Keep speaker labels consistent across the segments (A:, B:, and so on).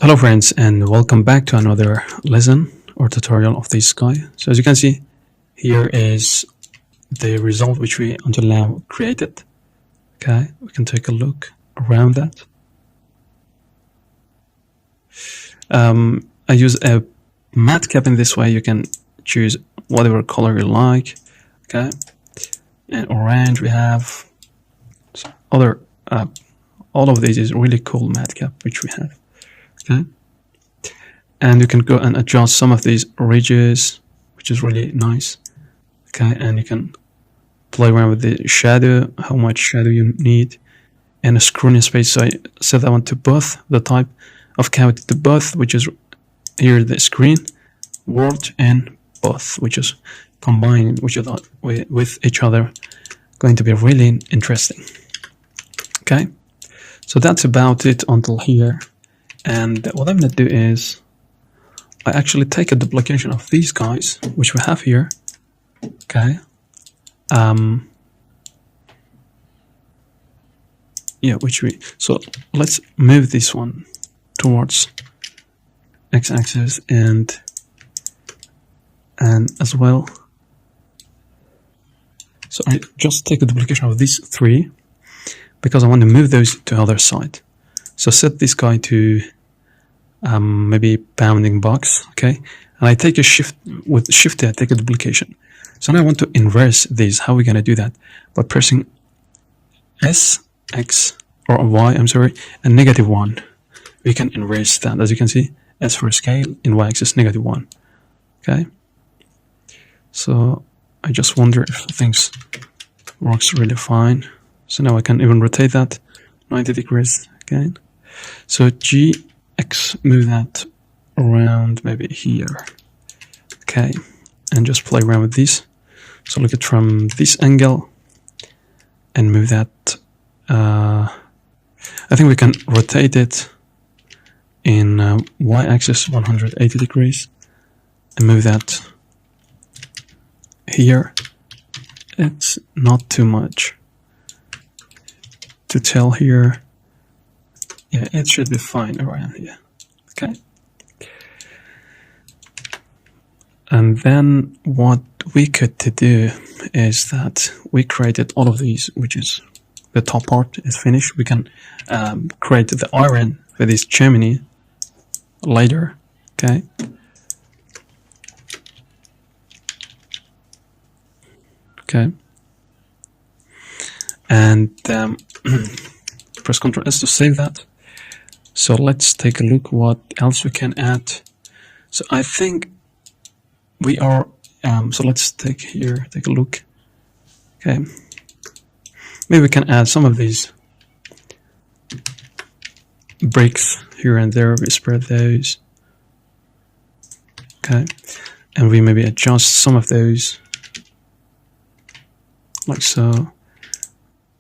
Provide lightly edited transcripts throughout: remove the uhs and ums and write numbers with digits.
A: Hello friends, and welcome back to another lesson or tutorial of this guy. So as you can see, here is the result which we until now created. Okay, we can take a look around that. I use a matte cap in this way. You can choose whatever color you like. Okay, and orange we have other. All of these is really cool matte cap which we have. Okay, and you can go and adjust some of these ridges, which is really nice. Okay, and you can play around with the shadow, how much shadow you need, and a scrolling space. So I set that one to both, the type of cavity to both, which is here the screen, word, and both, which is combined with each other, going to be really interesting. Okay, so that's about it until here. And what I'm going to do is I actually take a duplication of these guys, which we have here. Okay. So let's move this one towards x-axis and as well. So I just take a duplication of these three because I want to move those to the other side. So set this guy to maybe bounding box, okay? And I take a shift, with shift I take a duplication. So now I want to inverse these. How are we going to do that? By pressing S, X, or Y, I'm sorry, and -1. We can inverse that. As you can see, S for scale, in Y axis, -1. Okay? So I just wonder if things works really fine. So now I can even rotate that 90 degrees again. So GX, move that around maybe here. Okay, and just play around with this. So look at from this angle and move that. I think we can rotate it in Y-axis 180 degrees and move that here. It's not too much to tell here. Yeah, it should be fine around here. Okay. And then what we could do is that we created all of these, which is the top part is finished. We can create the iron for this chimney later. Okay. Okay. And press Ctrl S to save that. So let's take a look what else we can add. So I think we are, so let's take a look. Okay. Maybe we can add some of these bricks here and there. We spread those. Okay. And we maybe adjust some of those like so.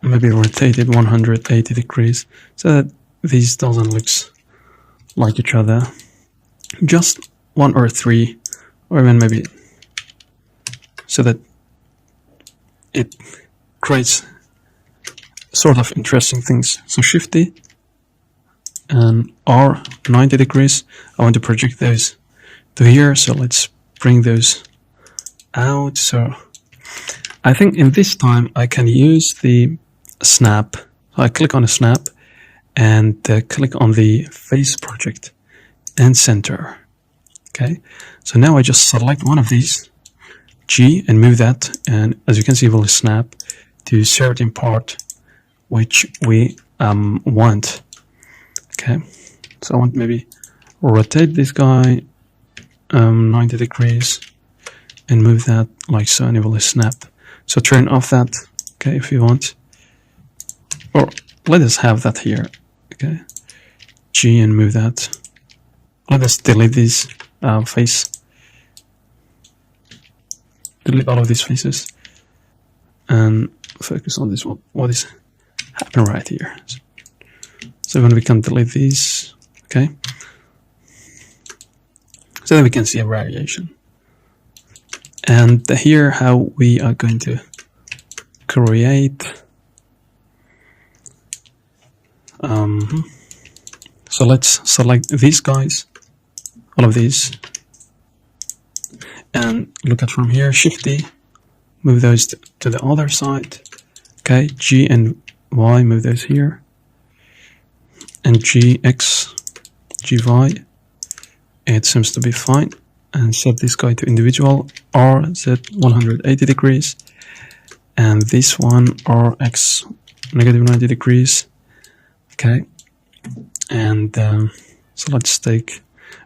A: Maybe rotate it 180 degrees so that these doesn't look like each other. Just 1 or 3, or even maybe so that it creates sort of interesting things. So Shift D and R 90 degrees. I want to project those to here, so let's bring those out. So I think in this time I can use the snap. So I click on a snap and click on the face project and center. Okay, so now I just select one of these, G, and move that, and as you can see it will snap to certain part which we want. Okay, so I want maybe rotate this guy 90 degrees and move that like so, and it will snap. So turn off that, okay, if you want, or let us have that here. Okay, G and move that. Let us delete this face. Delete all of these faces and focus on this one. What is happening right here? So when we can delete these, okay, so then we can see a variation. And here how we are going to create So let's select these guys, all of these, and look at from here, Shift D, move those to the other side. Okay, G and Y, move those here, and G, X, G, Y, it seems to be fine. And set this guy to individual, R, Z, 180 degrees, and this one, R, X, negative 90 degrees. Okay, and so let's take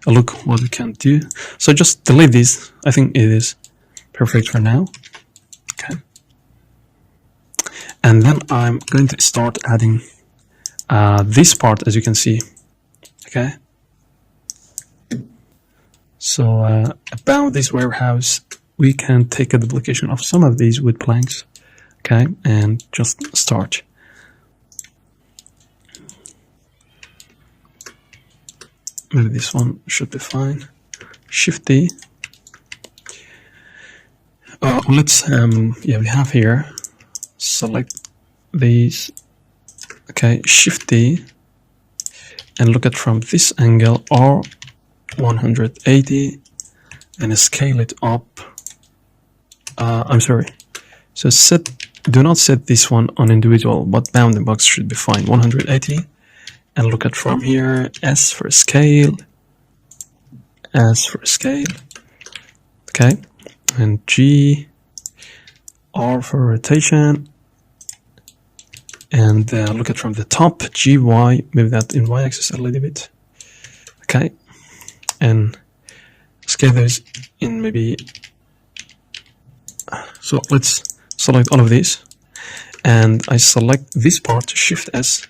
A: a look what we can do. So just delete this. I think it is perfect for now. Okay, and then I'm going to start adding this part, as you can see. Okay, so about this warehouse, we can take a duplication of some of these wood planks. Okay, and just start. Maybe this one should be fine. Shift D. Let's yeah, we have here. Select these. Okay, Shift D, and look at from this angle, R 180, and scale it up. I'm sorry. So do not set this one on individual, but bounding box should be fine. 180, and look at from here, S for scale, S for scale. Okay, and G, R for rotation, and look at from the top, G, Y, move that in Y axis a little bit. Okay, and scale those in maybe. So let's select all of these, and I select this part, Shift S,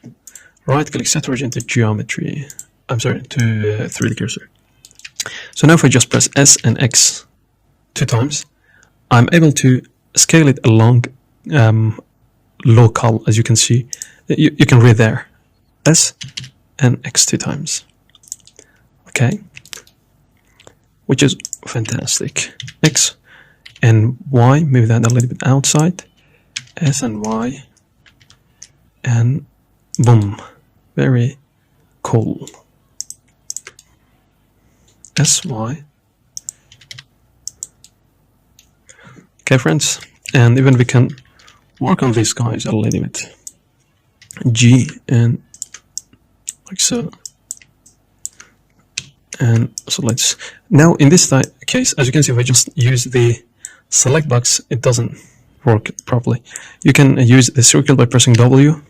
A: right click, set origin to geometry. I'm sorry, to 3D cursor. So now if I just press S and X 2 times, I'm able to scale it along local, as you can see. You can read there, S and X 2 times. Okay, which is fantastic. X and Y, move that a little bit outside. S and Y, and boom, very cool. S, Y. Okay, friends, and even we can work on these guys a little bit. G, and like so. And so let's, now in this case, as you can see, if I just use the select box, it doesn't work properly. You can use the circle by pressing W,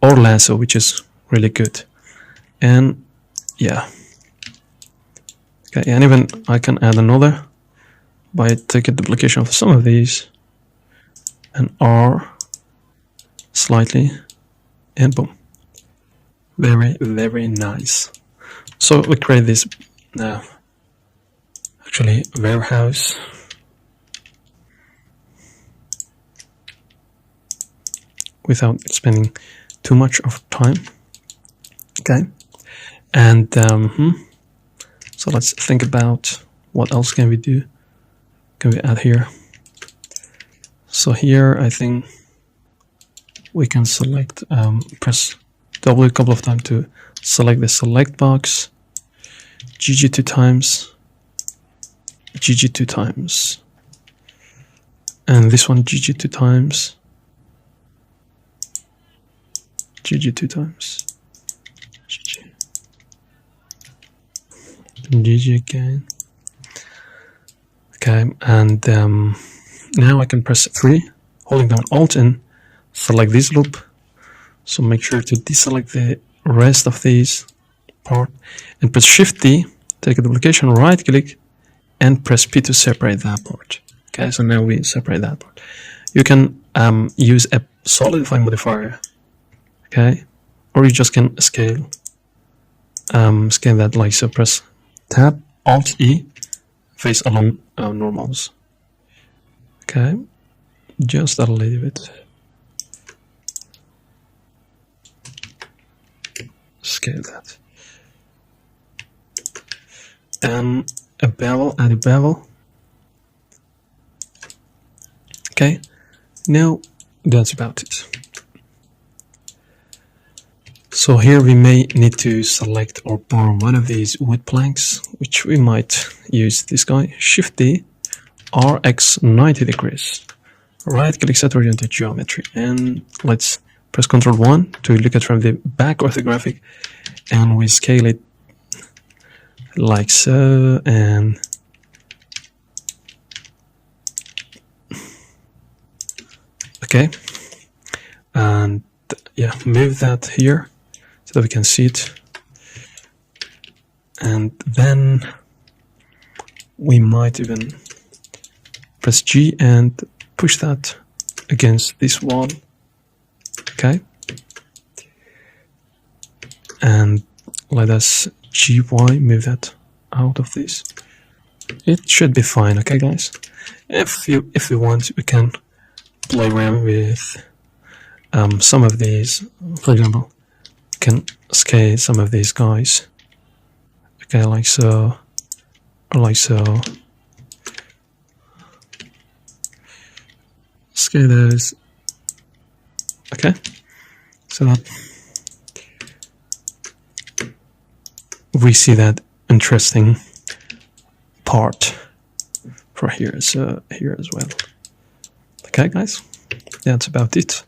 A: or lasso, which is really good. And yeah, okay, and even I can add another by taking duplication of some of these, and R slightly, and boom, very, very nice. So we create this actually warehouse. Without spending too much of time. Okay, and so let's think about what else can we do. Can we add here? So here I think we can select, press W a couple of times to select the select box, GG 2 times, GG 2 times, and this one GG 2 times, GG 2 times, GG, GG again. Okay, and now I can press 3, holding down Alt and select this loop. So make sure to deselect the rest of these part, and press Shift D, take a duplication, right click, and press P to separate that part. Okay, so now we separate that part. You can use a solidify modifier. Okay, or you just can scale that like so. Press Tab, Alt E, face along normals. Okay, just a little bit. Scale that. And a bevel, add a bevel. Okay, now that's about it. So here we may need to select or borrow one of these wood planks, which we might use this guy. Shift D, RX 90 degrees. Right click, set origin to geometry, and let's press Ctrl 1 to look at from the back orthographic, and we scale it like so, and okay, and yeah, move that here so that we can see it, and then we might even press G and push that against this wall. Okay, and let us GY move that out of this. It should be fine. Okay, guys, if we want, we can play around with some of these. For example, we can scale some of these guys. Okay, like so, or like so. Scale those. Okay, so that we see that interesting part for here, so here as well. Okay, guys, that's about it.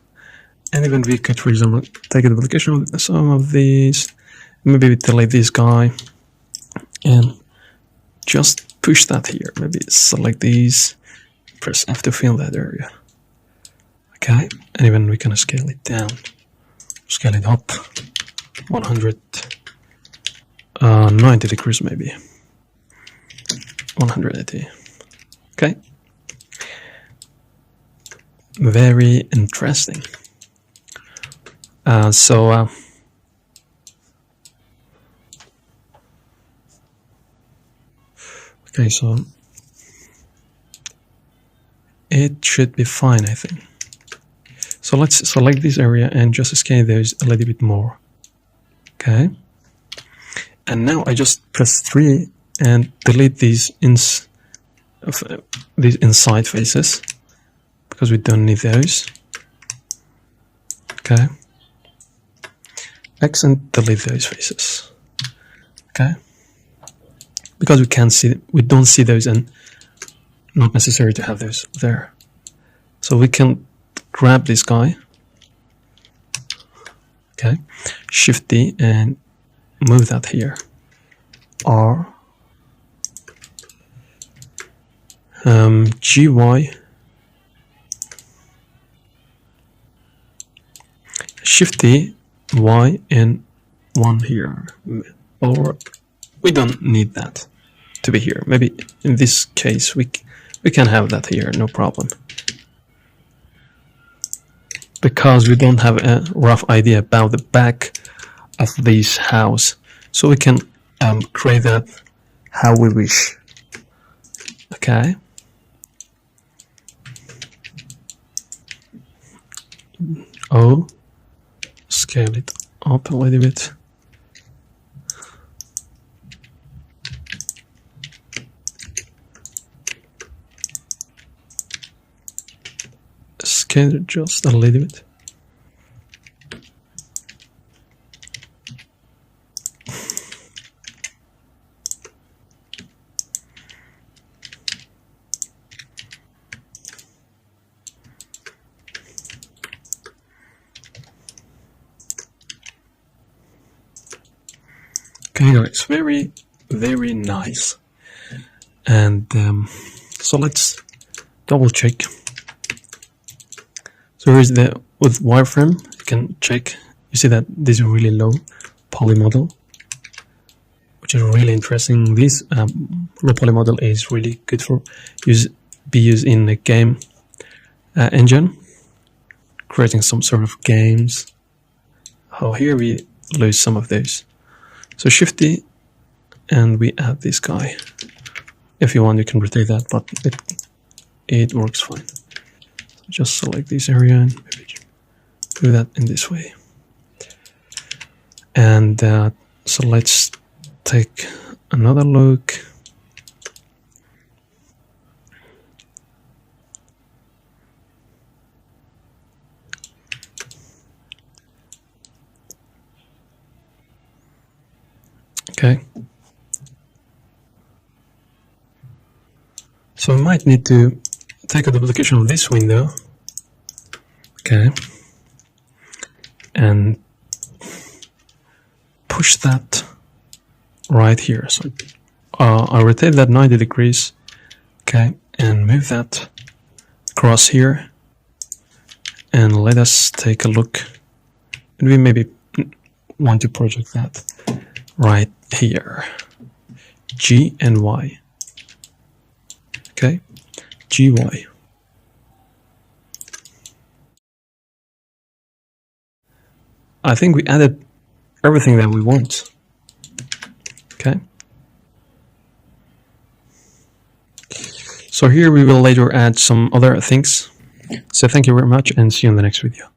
A: And even we could, for example, take a duplication of some of these, maybe we delete this guy and just push that here. Maybe select these, press F to fill that area. Okay, and even we can scale it down, scale it up 190 degrees, maybe 180. Okay, very interesting. Okay, so it should be fine, I think. So let's select this area and just scale those a little bit more. Okay, and now I just press 3 and delete these inside faces because we don't need those. Okay, X and delete those faces. Okay, because we can't see, we don't see those, and not necessary to have those there. So we can grab this guy. Okay, Shift D and move that here. R GY, Shift D, Y, and 1 here. Or we don't need that to be here. Maybe in this case we can have that here, no problem. Because we don't have a rough idea about the back of this house, so we can create that how we wish. Okay. Oh, scale it up a little bit. Scale it just a little bit. Okay, guys, very, very nice. And so let's double check. So here's the, with wireframe, you can check, you see that this is really low poly model, which is really interesting. This low poly model is really good for be used in a game engine, creating some sort of games. Oh, here we lose some of those. So Shift D, and we add this guy. If you want, you can rotate that, but it works fine. So just select this area and maybe do that in this way. And so let's take another look. Okay. So we might need to take a duplication of this window. Okay. And push that right here. So I'll rotate that 90 degrees. Okay. And move that across here. And let us take a look. And we maybe want to project that right here. G and Y. Okay, GY. I think we added everything that we want. Okay. So here we will later add some other things. So thank you very much and see you in the next video.